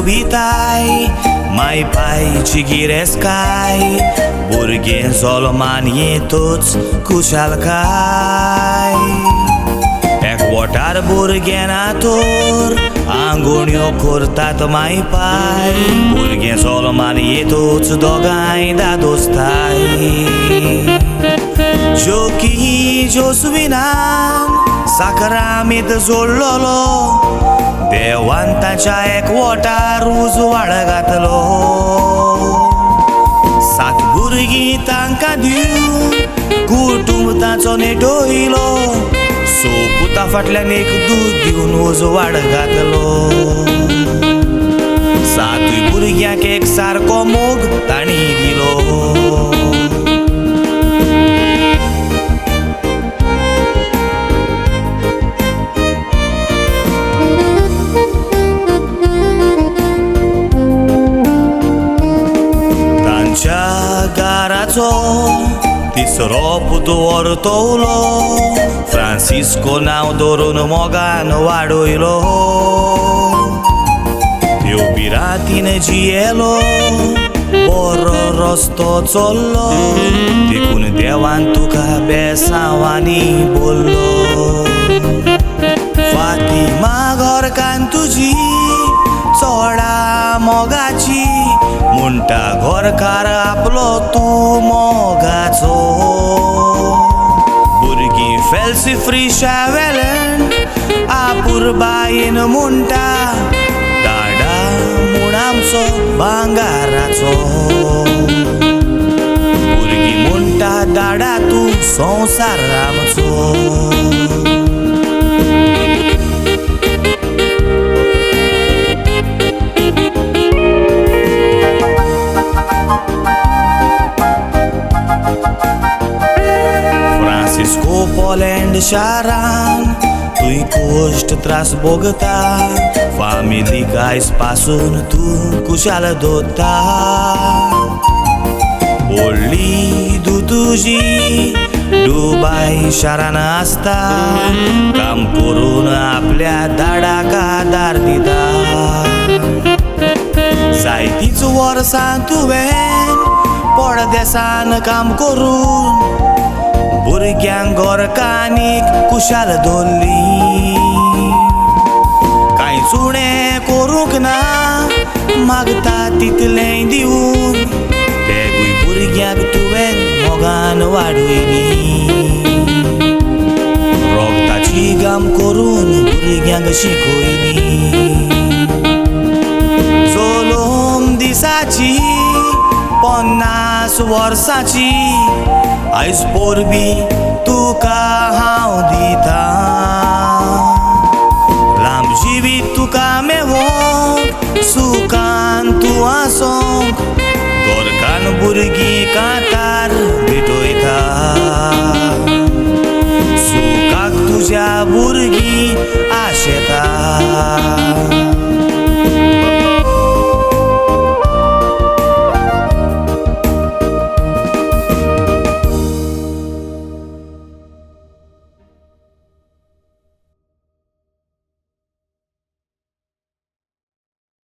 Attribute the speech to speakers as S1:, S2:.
S1: सोबिताय माय पायची गिरेस्काय भुरगें जोल्मान येतूच खुशालकाय एकवटार भुरगें नातोर आंगोण्यो करतात माय पाय भुरगें जोल्मान येतूच दोगांय दादोस्ताय जोकी जोसविनान साकरामीत जोडलोलो देवान ताच्या एकवटार उजवाड घातलो सात भुरगीं तांकां दिवन कुटुंब ताचो नेटोयलो सोपुता फाटल्यान एक दूद दिवन उजवाड घातलो सातूय भुरग्यांक एक सारको मोग ताणी दिलो घराचो तिसरो पुतो व्हरतलो फ्रांसिस्को नांव धरून मोगान वाडयलो येवपी रातीन जियेलो बरो रस्तो चल्लो देखून देवान तुका बेसांवांनी बोल्लो फातिमा घरकान तुजी चोडा मोगाची म्हणटा घरकार आपलो तूं मोगाचो भुरगीं फेल्सिफ्रिशा वेल्यान आपुरबायेन म्हणटा दाडा म्हूण आमचो भांगाराचो भुरगीं म्हणटा दाडा तूं संवसार आमचो फ्रांसिस्को पोलंड शारान तुय कोश्ट त्रास भोगता फामिलीक आयज पासून तूं कुशाल दोत्ता व्हडली तुजी दुबाय शारान आसता काम करून आपल्या दाडाक आदार दिता जायतींच वर्सां तुवें परदेसान काम करून भुरग्यांक घरकानीक कुशाल दवरली कांयच उणें करूंक ना मागता तितलें दिवन तेगूय भुरग्यांक तुवें मोगान वाडयली रोगताची गाम करून भुरग्यांक शिकयली चलोम दिसाची 50 वर्साची आयज पोरबी तुका हांव दिता लांब जिवीत तुका मेवोंक सुखान तूं आसोंक घरकान भुरगीं